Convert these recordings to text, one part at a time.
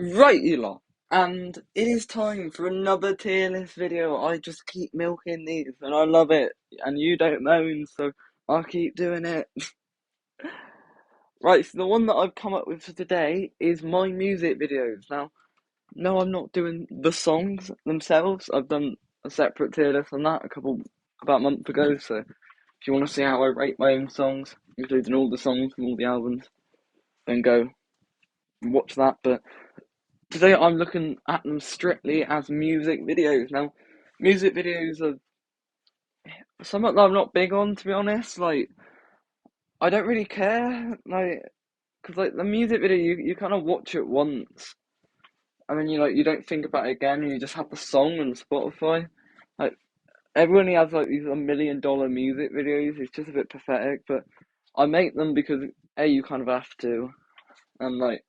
Right, you lot. And it is time for another tier list video. I just keep milking these and I love it. And you don't moan, so I'll keep doing it. Right, so the one that I've come up with for today is my music videos. Now, no, I'm not doing the songs themselves. I've done a separate tier list on that about a month ago. So if you want to see how I rate my own songs, including all the songs from all the albums, then go and watch that. But today I'm looking at them strictly as music videos. Now, music videos are something that I'm not big on, to be honest. Like, I don't really care, like, because like the music video, you kind of watch it once, and then you don't think about it again. You just have the song on Spotify. Like, everyone who has like these $1 million music videos is just a bit pathetic. But I make them because A, you kind of have to, and like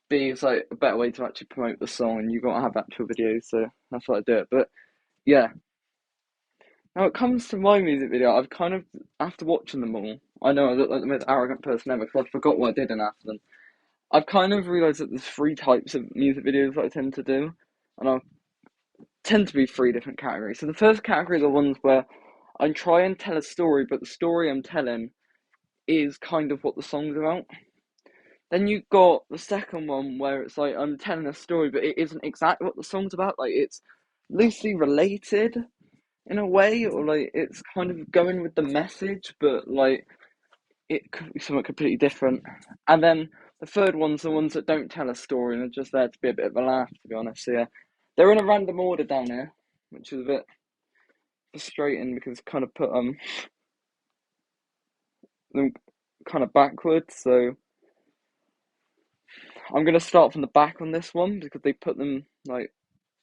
B, it's like a better way to actually promote the song, and you got to have actual videos. So that's why I do it. But yeah. Now it comes to my music video, I've kind of, after watching them all, I know I look like the most arrogant person ever because I forgot what I did in after them. I've kind of realised that there's three types of music videos that I tend to do, and I tend to be three different categories. So the first category are the ones where I try and tell a story, but the story I'm telling is kind of what the song's about. Then you've got the second one where it's like I'm telling a story, but it isn't exactly what the song's about. Like it's loosely related in a way, or like it's kind of going with the message, but like it could be something completely different. And then the third one's the ones that don't tell a story and are just there to be a bit of a laugh, to be honest. So yeah, they're in a random order down here, which is a bit frustrating because kind of put them kind of backwards. So I'm gonna start from the back on this one because they put them like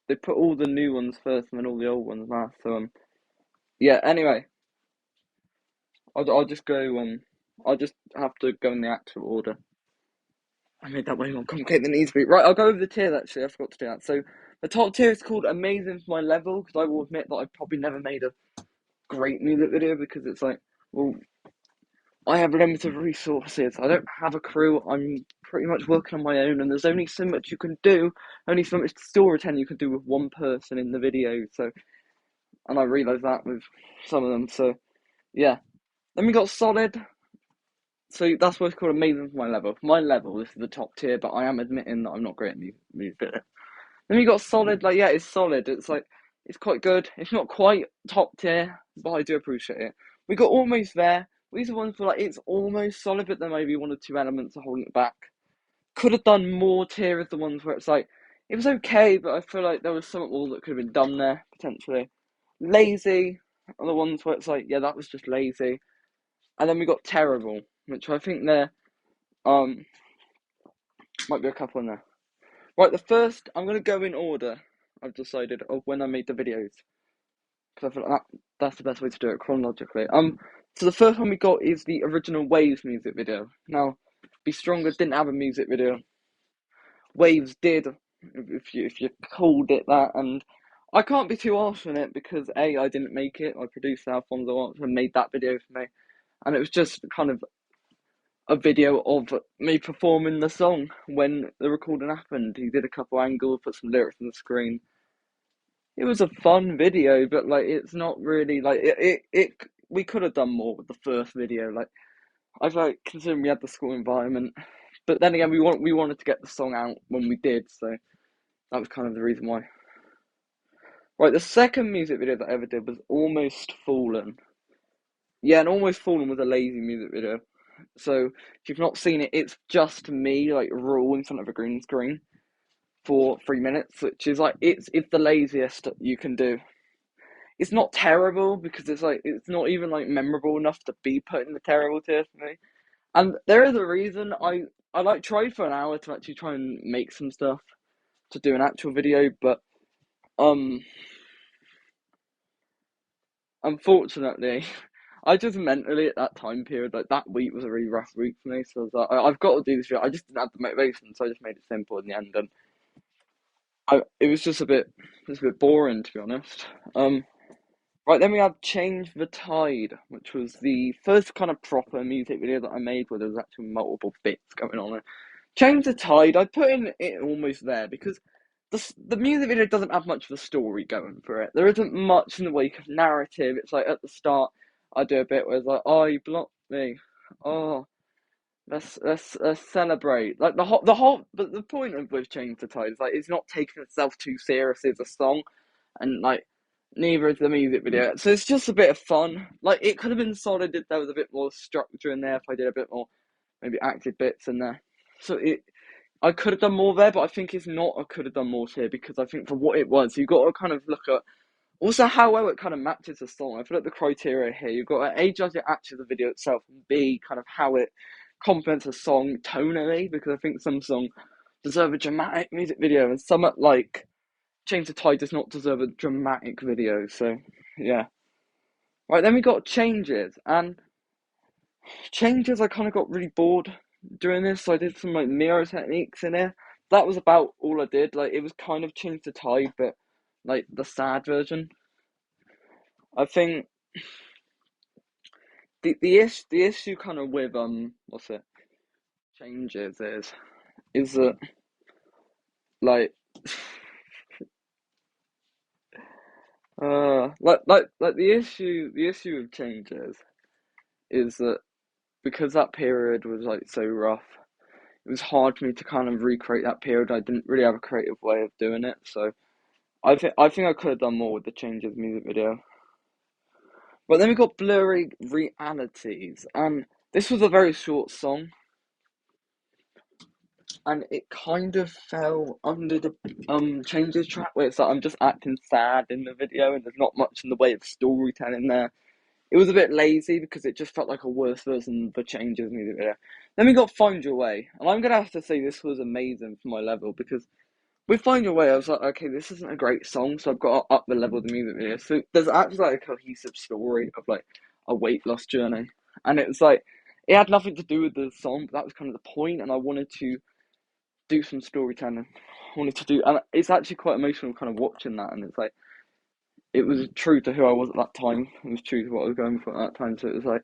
they put all the new ones first and then all the old ones last. So yeah. Anyway, I'll just go I'll just have to go in the actual order. I made that way more complicated than it needs to be. Right, I'll go over the tier actually. I forgot to do that. So the top tier is called Amazing for my level because I will admit that I've probably never made a great music video because it's like, well, I have limited resources. I don't have a crew. I'm pretty much working on my own, and there's only so much you can do, only so much storytelling you can do with one person in the video. So, and I realised that with some of them. So, yeah. Then we got Solid. So that's what's called Amazing for my level. For my level, this is the top tier, but I am admitting that I'm not great at music video. Then you got Solid, like yeah, it's solid. It's like it's quite good. It's not quite top tier, but I do appreciate it. We got Almost There. These are ones where like it's almost solid, but there may be one or two elements are holding it back. Could have done more tier as the ones where it's like it was okay, but I feel like there was something more that could have been done there potentially. Lazy are the ones where it's like yeah, that was just lazy. And then we got Terrible, which I think there might be a couple in there. Right, the first I'm gonna go in order. I've decided of when I made the videos because I feel like that's the best way to do it chronologically. So the first one we got is the original Waves music video. Now, Be Stronger didn't have a music video. Waves did, if you called it that, and I can't be too harsh on it because A, I didn't make it. I produced Alfonso Arts and made that video for me, and it was just kind of a video of me performing the song when the recording happened. He did a couple angles, put some lyrics on the screen. It was a fun video, but like it's not really like it we could have done more with the first video. Like I like considering we had the school environment, but then again we wanted to get the song out when we did, so that was kind of the reason why. Right, the second music video that I ever did was Almost Fallen. Yeah, and Almost Fallen was a lazy music video. So if you've not seen it, it's just me like raw in front of a green screen for 3 minutes, which is like it's the laziest you can do. It's not terrible because it's like it's not even like memorable enough to be put in the terrible tier for me. And there is a reason I like tried for an hour to actually try and make some stuff to do an actual video, but um unfortunately I just mentally at that time period like that week was a really rough week for me. So I was like I've got to do this video. I just didn't have the motivation, so I just made it simple in the end, and it was just a bit boring to be honest. Right, then we have Change the Tide, which was the first kind of proper music video that I made where there was actually multiple bits going on. Change the Tide, I put in it almost there because the music video doesn't have much of a story going for it. There isn't much in the wake of narrative. It's like at the start, I do a bit where it's like, oh, you blocked me. Oh, let's celebrate. Like but the point of with Change the Tide is like it's not taking itself too seriously as a song, and like neither is the music video. So it's just a bit of fun. Like it could have been solid if there was a bit more structure in there. If I did a bit more maybe active bits in there. So I could have done more there, but I think it's not. I could have done more here because I think for what it was, you got to kind of look at also how well it kind of matches the song. I feel like the criteria here, you've got to A, judge it actually the video itself, and B, kind of how it complements a song tonally, because I think some songs deserve a dramatic music video, and some like Change the Tide does not deserve a dramatic video. So yeah. Right, then we got changes, and changes I kind of got really bored doing this, so I did some like mirror techniques in here. That was about all I did. Like it was kind of Change the Tide, but like the sad version. I think the issue kind of with what's it changes is that like like the issue with changes is that because that period was like so rough, it was hard for me to kind of recreate that period. I didn't really have a creative way of doing it, so I think I could have done more with the changes music video. But then we got blurry realities, and this was a very short song, and it kind of fell under the changes track where it's like I'm just acting sad in the video and there's not much in the way of storytelling there. It was a bit lazy because it just felt like a worse version of the changes music video. Then we got Find Your Way, and I'm gonna have to say this was amazing for my level because with Find Your Way I was like, okay, this isn't a great song, so I've got to up the level of the music video. So there's actually like a cohesive story of like a weight loss journey, and it was like it had nothing to do with the song, but that was kind of the point, and I wanted to do some storytelling. I wanted to do, and it's actually quite emotional, kind of watching that. And it's like it was true to who I was at that time. It was true to what I was going for at that time. So it was like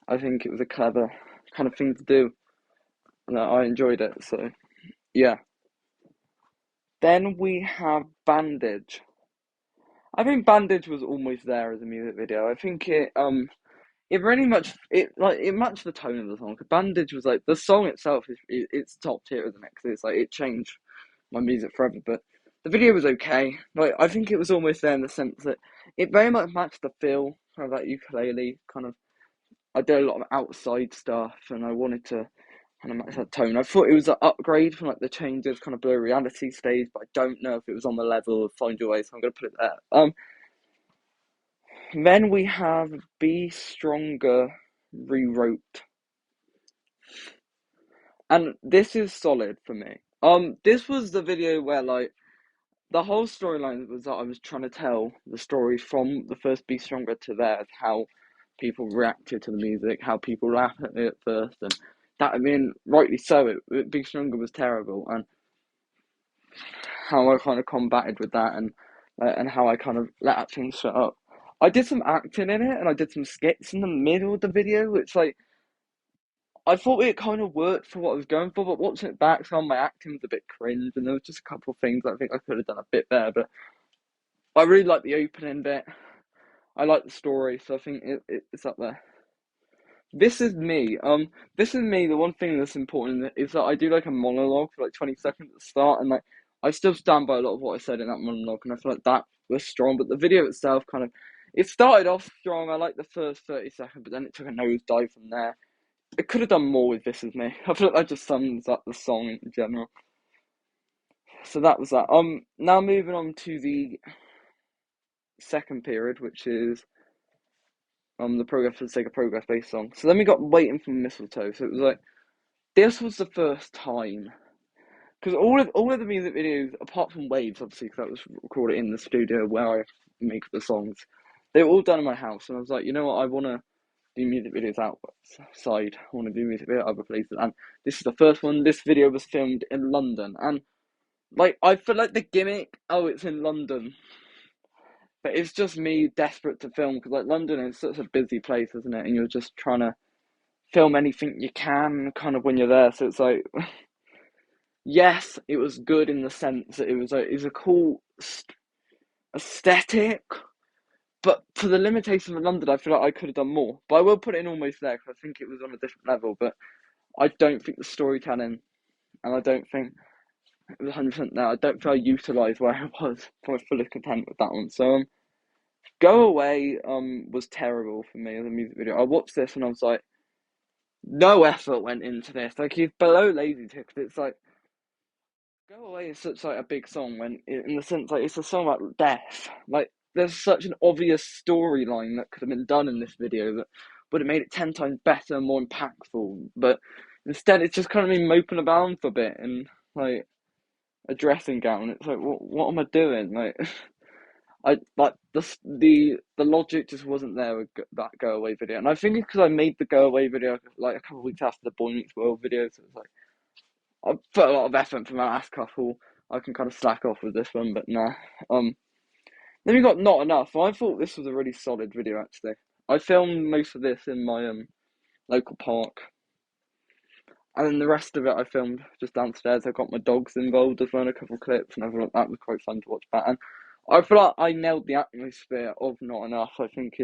I think it was a clever kind of thing to do, and I enjoyed it. So yeah. Then we have Bandage. I think Bandage was almost there as a music video. I think it really much it matched the tone of the song. Bandage was like the song itself it's top tier, isn't it? Because it's like it changed my music forever. But the video was okay. Like I think it was almost there in the sense that it very much matched the feel of that ukulele kind of. I did a lot of outside stuff, and I wanted to kind of match that tone. I thought it was an upgrade from like the changes kind of blur reality stage, but I don't know if it was on the level of Find Your Way, so I'm gonna put it there. Then we have Be Stronger rewrote, and this is solid for me. This was the video where like the whole storyline was that I was trying to tell the story from the first Be Stronger to theirs, how people reacted to the music, how people laughed at it at first, and that I mean, rightly so. Be Stronger was terrible, and how I kind of combated with that, and how I kind of let acting shut up. I did some acting in it, and I did some skits in the middle of the video, which like I thought it kind of worked for what I was going for, but watching it back, some of my acting was a bit cringe, and there was just a couple of things I think I could have done a bit better. But I really like the opening bit. I like the story, so I think it's up there. This is me. This is me. The one thing that's important is that I do like a monologue for like 20 seconds at the start, and like I still stand by a lot of what I said in that monologue, and I feel like that was strong. But the video itself kind of it started off strong. I like the first 30 seconds, but then it took a nosedive from there. It could have done more with This Is Me. I feel like that just sums up the song in general. So that was that. Now moving on to the second period, which is the progress for the sake of progress based song. So then we got Waiting for Mistletoe. So it was like this was the first time because all of the music videos, apart from Waves, obviously, because that was recorded in the studio where I make the songs, they were all done in my house. And I was like, you know what, I want to do music videos outside. I want to do music videos other places. And this is the first one. This video was filmed in London, and like I feel like the gimmick, oh, it's in London. But it's just me desperate to film because like London is such a busy place, isn't it? And you're just trying to film anything you can kind of when you're there. So it's like yes, it was good in the sense that it was a cool aesthetic, but for the limitation of London, I feel like I could have done more. But I will put it in Almost There because I think it was on a different level. But I don't think the storytelling, and I don't think it was 100% there. I don't feel I utilised where I was. I was fully content with that one. So Go Away was terrible for me as a music video. I watched this and I was like, no effort went into this. Like he's below Lazy Ticket. It's like Go Away is such like a big song when in the sense like it's a song about death. Like there's such an obvious storyline that could have been done in this video that would have made it 10 times better and more impactful. But instead it's just kind of me moping about for a bit and like a dressing gown. It's like what am I doing? Like I like the logic just wasn't there with that Go Away video, and I think it's because I made the Go Away video like a couple of weeks after the Boy Meets World video, so it's like I put a lot of effort for my last couple. I can kind of slack off with this one, but nah. Um, then we got Not Enough. I thought this was a really solid video actually. I filmed most of this in my local park, and then the rest of it I filmed just downstairs. I got my dogs involved as well in a couple of clips, and I thought that was quite fun to watch back. And I feel like I nailed the atmosphere of Not Enough. I think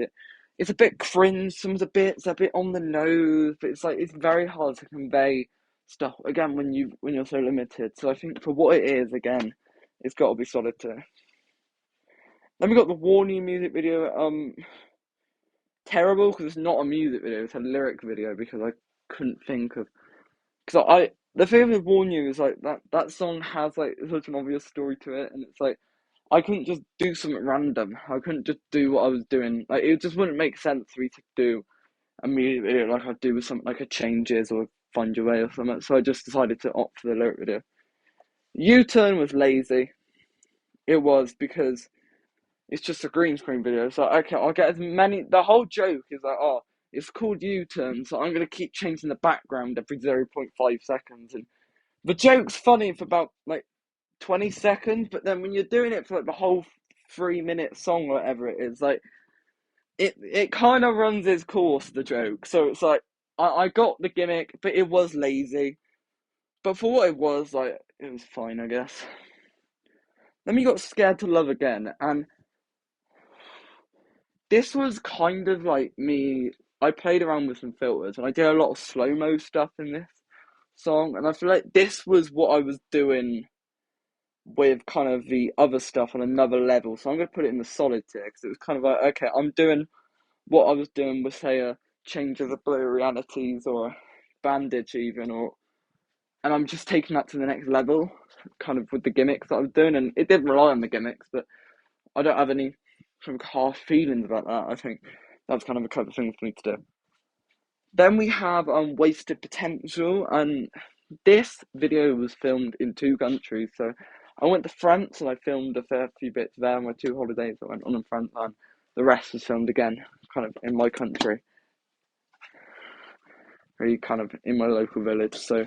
it's a bit cringe. Some of the bits are a bit on the nose, but it's like it's very hard to convey stuff again when you're so limited. So I think for what it is, again, it's got to be solid too. Then we got the Warn You music video. Terrible because it's not a music video; it's a lyric video because I couldn't think of because the thing with Warn You is like that song has like such an obvious story to it, and it's like I couldn't just do something random. I couldn't just do what I was doing. Like it just wouldn't make sense for me to do a music video like I'd do with something like a Changes or Find Your Way or something. So I just decided to opt for the lyric video. U-Turn was lazy. It was because it's just a green screen video. So okay, I'll get as many. The whole joke is like, oh, it's called U-Turn, so I'm gonna keep changing the background every 0.5 seconds, and the joke's funny for about like 20 seconds, but then when you're doing it for like the whole 3 minute song or whatever it is, like it kind of runs its course, the joke. So it's like I got the gimmick, but it was lazy. But for what it was, like it was fine, I guess. Then we got Scared to Love Again, and this was kind of like me. I played around with some filters, and I did a lot of slow mo stuff in this song, and I feel like this was what I was doing with kind of the other stuff on another level. So I'm going to put it in the solid tier because it was kind of like, okay, I'm doing what I was doing with, say, a Change of the Blue Realities or a Bandage even, and I'm just taking that to the next level, kind of with the gimmicks that I was doing. And it did rely on the gimmicks, but I don't have any sort of half feelings about that. I think that's kind of a clever thing for me to do. Then we have Wasted Potential, and this video was filmed in 2 countries. So I went to France and I filmed a fair few bits there on my 2 holidays I went on in France, and the rest was filmed again, kind of in my country, really kind of in my local village. So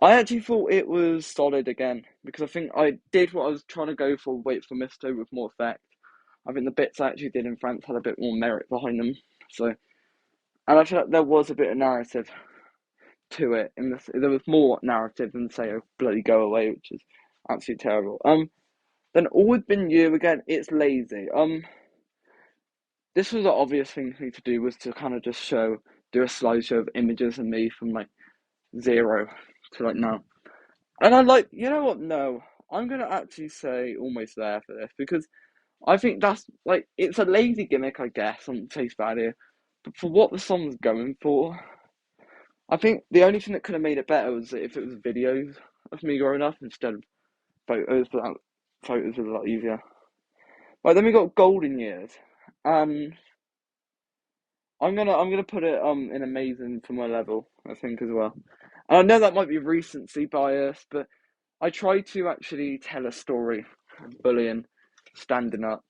I actually thought it was solid again because I think I did what I was trying to go for, Wait for Misto with more effect. I think the bits I actually did in France had a bit more merit behind them. So, and I feel like there was a bit of narrative to it. In this, there was more narrative than say a bloody Go Away, which is absolutely terrible. Then Always Been You again. It's lazy. This was the obvious thing for me to do was to kind of just do a slideshow of images of me from like 0 to like now. And I like, you know what? No, I'm gonna actually say Almost There for this because I think that's like it's a lazy gimmick, I guess, on face value. But for what the song was going for, I think the only thing that could have made it better was if it was videos of me growing up instead of photos. But photos was a lot easier. Right, then we got Golden Years. Um, I'm gonna put it in amazing for my level, I think as well. And I know that might be recency bias, but I try to actually tell a story of bullying, standing up,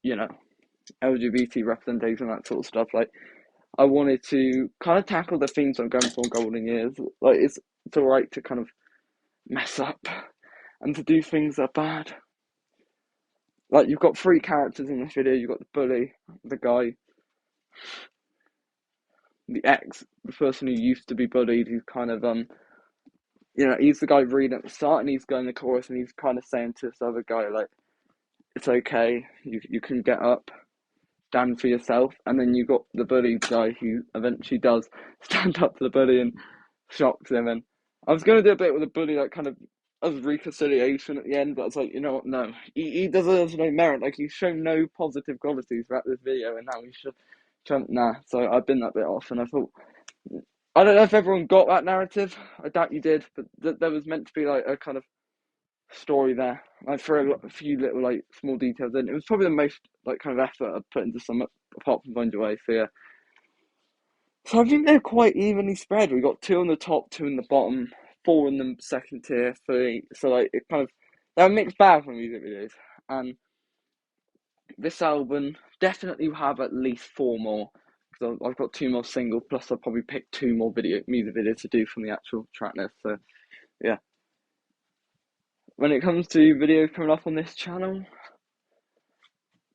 you know, LGBT representation, that sort of stuff. Like I wanted to kind of tackle the themes I'm going for in Golden Years. Like it's alright to kind of mess up and to do things that are bad. Like you've got 3 characters in this video. You've got the bully, the guy, the ex, the person who used to be bullied, who's kind of you know, he's the guy reading at the start, and he's going the chorus, and he's kind of saying to this other guy like, "It's okay, you can get up, stand for yourself." And then you got the bully guy who eventually does stand up to the bully and shocks him. And I was going to do a bit with the bully, like kind of as reconciliation at the end, but I was like, you know what, no, he deserves no merit. Like, he's shown no positive qualities throughout this video, and now he should nah. So I've been that bit off, and I thought, I don't know if everyone got that narrative. I doubt you did, but there was meant to be like a kind of story there. I threw a few little like small details in. It was probably the most like kind of effort I've put into some apart from Find Your Way. So yeah. So I think they're quite evenly spread. We got 2 on the top, 2 in the bottom, 4 in the second tier, 3. So like it kind of they're a mixed bag for music videos. And this album definitely will have at least 4 more, because I've got 2 more singles, plus I'll probably pick 2 more music videos to do from the actual track list. So yeah. When it comes to videos coming up on this channel,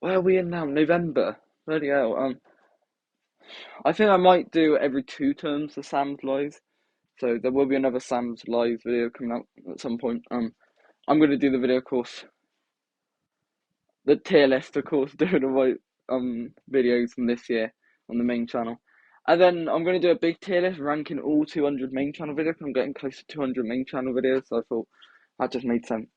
where are we in now? November. Bloody hell. I think I might do every 2 terms the Sam's Live. So there will be another Sam's Live video coming out at some point. I'm gonna do the video course, the tier list, of course, doing all my videos from this year on the main channel. And then I'm gonna do a big tier list ranking all 200 main channel videos. I'm getting close to 200 main channel videos, so I thought that just made sense.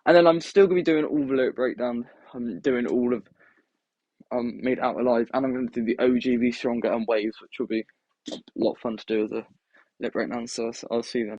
And then I'm still gonna be doing all the lyric breakdown. I'm doing all of Made Out Alive, and I'm gonna do the OG, Be Stronger, and Waves, which will be a lot of fun to do as a lyric breakdown. So I'll see you then.